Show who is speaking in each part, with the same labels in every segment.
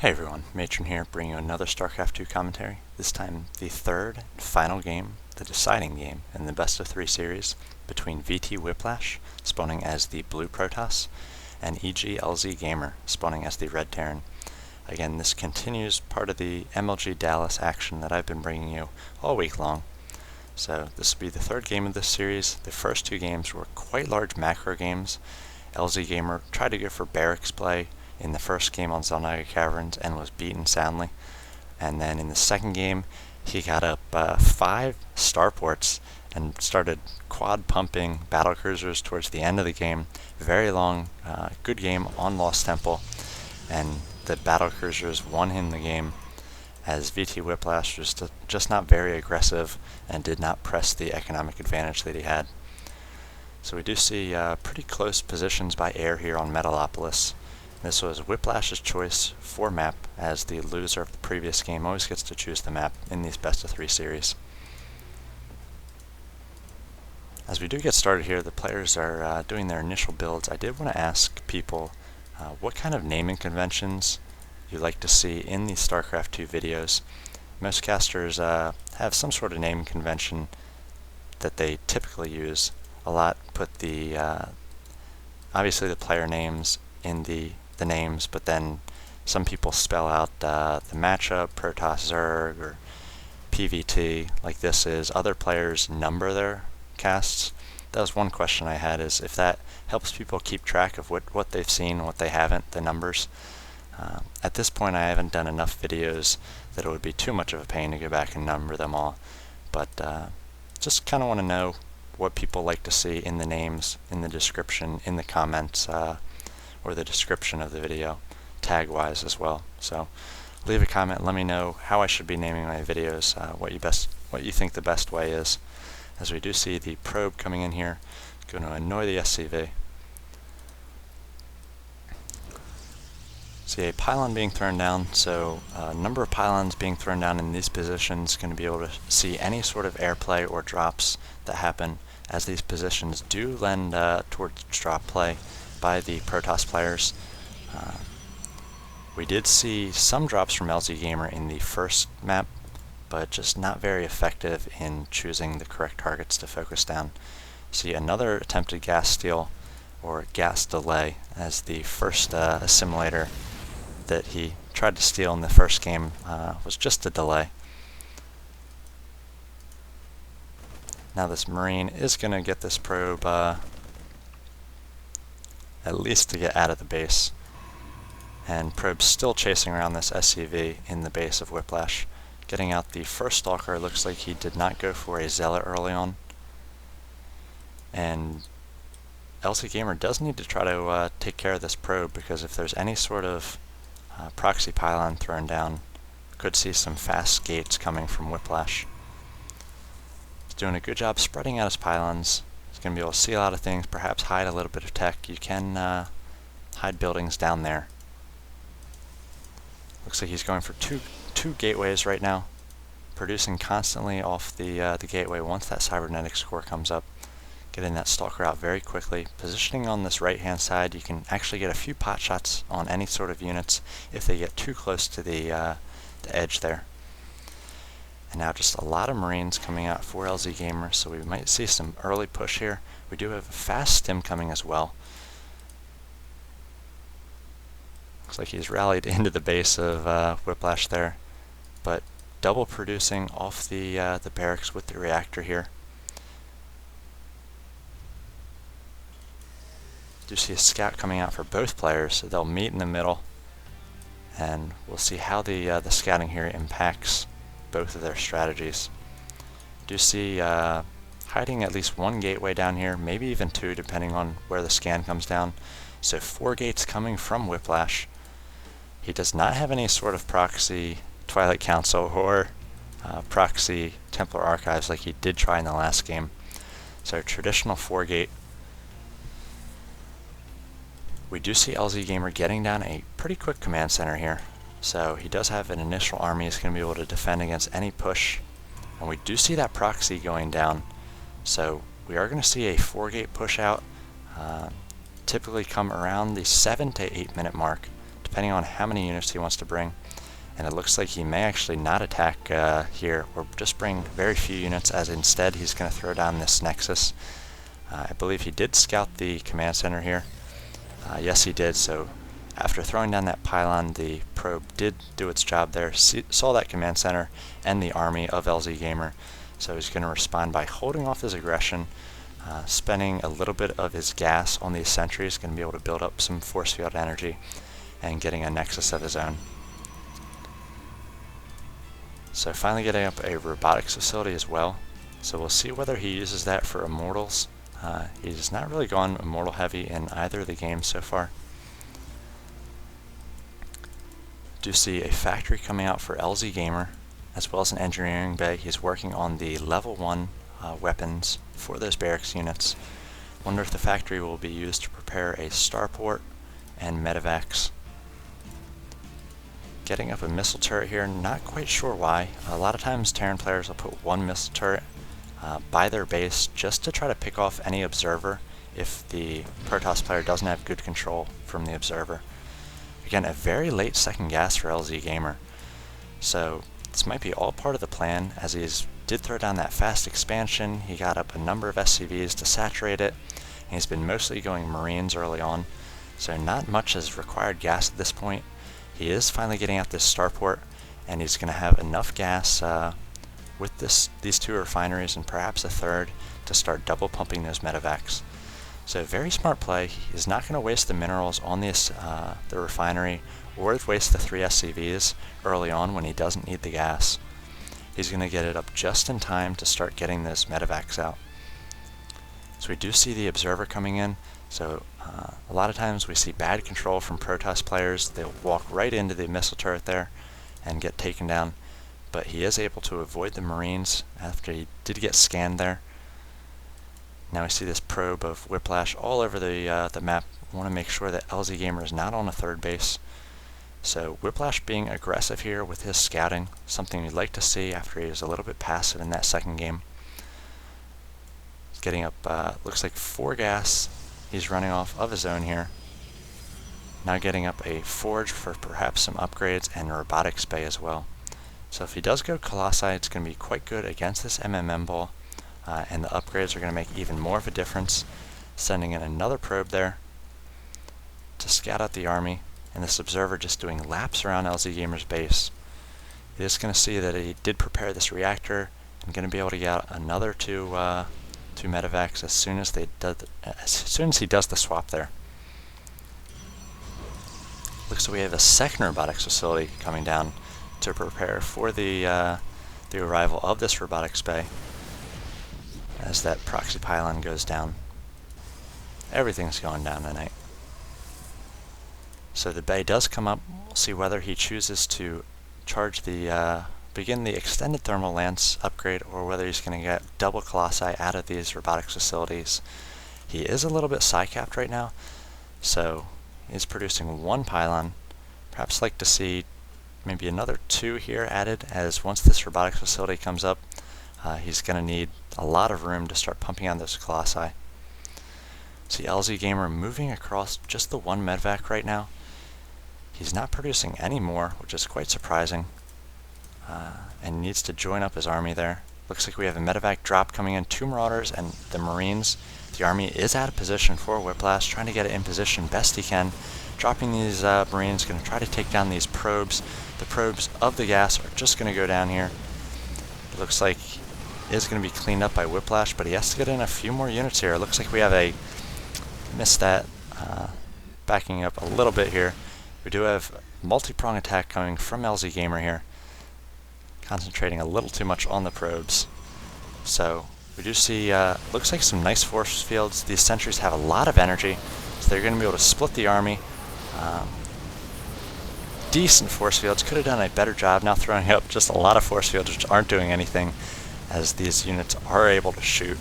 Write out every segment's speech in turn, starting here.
Speaker 1: Hey everyone, Matron here, bringing you another StarCraft 2 commentary. This time the third and final game, the deciding game in the best of 3 series between VTWhiplash, spawning as the blue Protoss, and EGLzGaMeR, spawning as the red Terran. Again, this continues part of the MLG Dallas action that I've been bringing you all week long. So this will be the third game of this series. The first 2 games were quite large macro games. LZGaMeR tried to go for barracks play in the first game on Xel'Naga Caverns and was beaten soundly. And then in the second game, he got up 5 starports and started quad pumping battle cruisers towards the end of the game. Very long, good game on Lost Temple, and the battle cruisers won him the game as VTWhiplash was just not very aggressive and did not press the economic advantage that he had. So we do see pretty close positions by air here on Metalopolis. This was Whiplash's choice for map, as the loser of the previous game always gets to choose the map in these best of 3 series. As we do get started here, the players are doing their initial builds. I did want to ask people what kind of naming conventions you like to see in these StarCraft 2 videos. Most casters have some sort of naming convention that they typically use. A lot put the obviously the player names in the names, but then some people spell out the matchup, Protoss Zerg, or PVT, like this is. Other players number their casts. That was one question I had, is if that helps people keep track of what they've seen, what they haven't, the numbers. At this point I haven't done enough videos that it would be too much of a pain to go back and number them all, but just kind of want to know what people like to see in the names, in the description, in the comments, or the description of the video, tag-wise as well. So leave a comment, let me know how I should be naming my videos, what you think the best way is. As we do see the probe coming in here, going to annoy the SCV. See a pylon being thrown down, so a number of pylons being thrown down in these positions, going to be able to see any sort of airplay or drops that happen, as these positions do lend towards drop play by the Protoss players. We did see some drops from LZGaMeR in the first map, but just not very effective in choosing the correct targets to focus down. See another attempted gas steal, or gas delay, as the first assimilator that he tried to steal in the first game was just a delay. Now this Marine is going to get this probe at least to get out of the base. And probe's still chasing around this SCV in the base of Whiplash. Getting out the first Stalker. Looks like he did not go for a Zealot early on. And LZGaMeR does need to try to take care of this probe, because if there's any sort of proxy pylon thrown down, could see some fast gates coming from Whiplash. He's doing a good job spreading out his pylons. He's going to be able to see a lot of things, perhaps hide a little bit of tech. You can hide buildings down there. Looks like he's going for two gateways right now, producing constantly off the gateway once that cybernetics core comes up. Getting that Stalker out very quickly. Positioning on this right hand side, you can actually get a few pot shots on any sort of units if they get too close to the edge there. And now just a lot of Marines coming out for LZGaMeR, so we might see some early push here. We do have a fast stim coming as well. Looks like he's rallied into the base of Whiplash there, but double producing off the barracks with the reactor here. Do see a scout coming out for both players, so they'll meet in the middle, and we'll see how the scouting here impacts both of their strategies. Do see hiding at least one gateway down here, maybe even 2 depending on where the scan comes down. So 4 gates coming from Whiplash. He does not have any sort of proxy Twilight Council or proxy Templar Archives like he did try in the last game. So traditional 4 gate. We do see LZGaMeR getting down a pretty quick command center here. So he does have an initial army. He's going to be able to defend against any push. And we do see that proxy going down. So we are going to see a 4-gate push out. Typically come around the 7 to 8 minute mark, depending on how many units he wants to bring. And it looks like he may actually not attack here, or just bring very few units, as instead he's going to throw down this Nexus. I believe he did scout the command center here. Yes, he did. So after throwing down that pylon, the probe did do its job there, saw that command center and the army of EGLzGaMeR. So he's going to respond by holding off his aggression, spending a little bit of his gas on these sentries, going to be able to build up some force field energy, and getting a Nexus of his own. So finally getting up a robotics facility as well. So we'll see whether he uses that for Immortals. He's not really gone Immortal heavy in either of the games so far. Do see a factory coming out for EGLzGaMeR, as well as an engineering bay. He's working on the level 1 weapons for those barracks units. Wonder if the factory will be used to prepare a starport and medevacs. Getting up a missile turret here, not quite sure why. A lot of times Terran players will put one missile turret by their base just to try to pick off any observer if the Protoss player doesn't have good control from the observer. Again, a very late second gas for EGLzGaMeR. So this might be all part of the plan, as he did throw down that fast expansion. He got up a number of SCVs to saturate it, and he's been mostly going Marines early on. So not much has required gas at this point. He is finally getting out this starport, and he's going to have enough gas with these 2 refineries and perhaps a third to start double pumping those medevacs. So very smart play. He's not going to waste the minerals on this the refinery, or waste the 3 SCVs early on when he doesn't need the gas. He's going to get it up just in time to start getting those medevacs out. So we do see the observer coming in. So a lot of times we see bad control from Protoss players. They'll walk right into the missile turret there and get taken down. But he is able to avoid the Marines after he did get scanned there. Now we see this probe of Whiplash all over the map. We want to make sure that EGLzGaMeR is not on a third base. So Whiplash being aggressive here with his scouting, something we'd like to see after he was a little bit passive in that second game. He's getting up, looks like 4 gas he's running off of his own here. Now getting up a forge for perhaps some upgrades and a robotics bay as well. So if he does go Colossi, it's going to be quite good against this MMM ball, and the upgrades are going to make even more of a difference. Sending in another probe there to scout out the army, and this observer just doing laps around EGLzGaMeR's base. He is going to see that he did prepare this reactor, and going to be able to get out another two medevacs as soon as he does the swap there. Looks like we have a second robotics facility coming down to prepare for the arrival of this robotics bay as that proxy pylon goes down. Everything's going down tonight. So the bay does come up. We'll see whether he chooses to charge begin the extended thermal lance upgrade, or whether he's going to get double Colossi out of these robotics facilities. He is a little bit psi-capped right now, so he's producing 1 pylon. Perhaps like to see maybe another 2 here added, as once this robotics facility comes up, he's going to need a lot of room to start pumping out those Colossi. See EGLzGaMeR moving across just the 1 medvac right now. He's not producing any more, which is quite surprising, and needs to join up his army there. Looks like we have a medevac drop coming in, 2 Marauders and the Marines. The army is out of position for Whiplash, trying to get it in position best he can. Dropping these Marines, going to try to take down these probes. The probes of the gas are just going to go down here. It looks like it is going to be cleaned up by Whiplash, but he has to get in a few more units here. It looks like we have a, missed that, backing up a little bit here. We do have multi-prong attack coming from EGLzGaMeR here, concentrating a little too much on the probes. So we do see, looks like some nice force fields. These sentries have a lot of energy, so they're going to be able to split the army. Decent force fields. Could have done a better job now throwing up just a lot of force fields which aren't doing anything, as these units are able to shoot.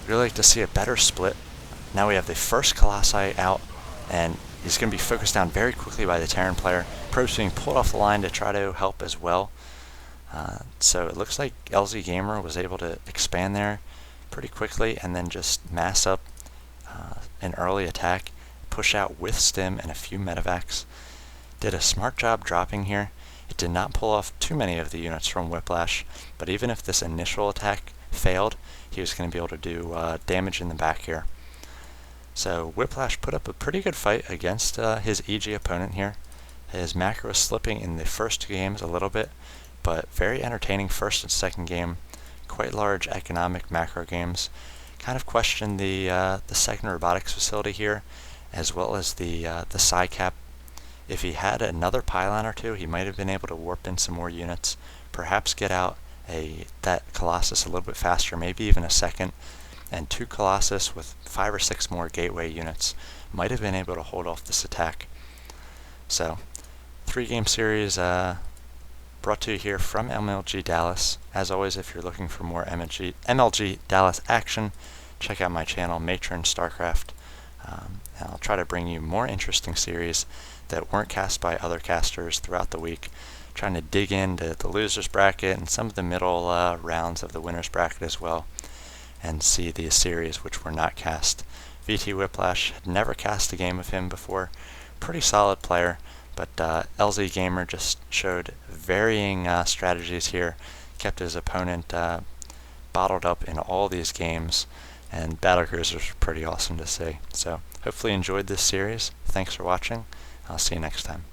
Speaker 1: Really like to see a better split. Now we have the first Colossi out, and he's going to be focused down very quickly by the Terran player. Probes being pulled off the line to try to help as well. So it looks like EGLzGaMeR was able to expand there pretty quickly and then just mass up an early attack. push out with stim and a few medevacs. Did a smart job dropping here. It did not pull off too many of the units from Whiplash, but even if this initial attack failed, he was going to be able to do damage in the back here. So Whiplash put up a pretty good fight against his EG opponent here. His macro was slipping in the first 2 games a little bit, but very entertaining first and second game. Quite large economic macro games. Kind of questioned the second robotics facility here, as well as the psi cap. If he had another pylon or 2, he might have been able to warp in some more units, perhaps get out that Colossus a little bit faster, maybe even a second, and 2 Colossus with 5 or 6 more gateway units might have been able to hold off this attack. So, 3-game series brought to you here from MLG Dallas. As always, if you're looking for more MLG Dallas action, check out my channel, Matron StarCraft. And I'll try to bring you more interesting series that weren't cast by other casters throughout the week, trying to dig into the losers bracket and some of the middle rounds of the winners bracket as well, and see the series which were not cast. VTWhiplash had never cast a game of him before. Pretty solid player, but EGLzGaMeR just showed varying strategies here, kept his opponent bottled up in all these games, and battlecruisers were pretty awesome to see. So hopefully you enjoyed this series. Thanks for watching. I'll see you next time.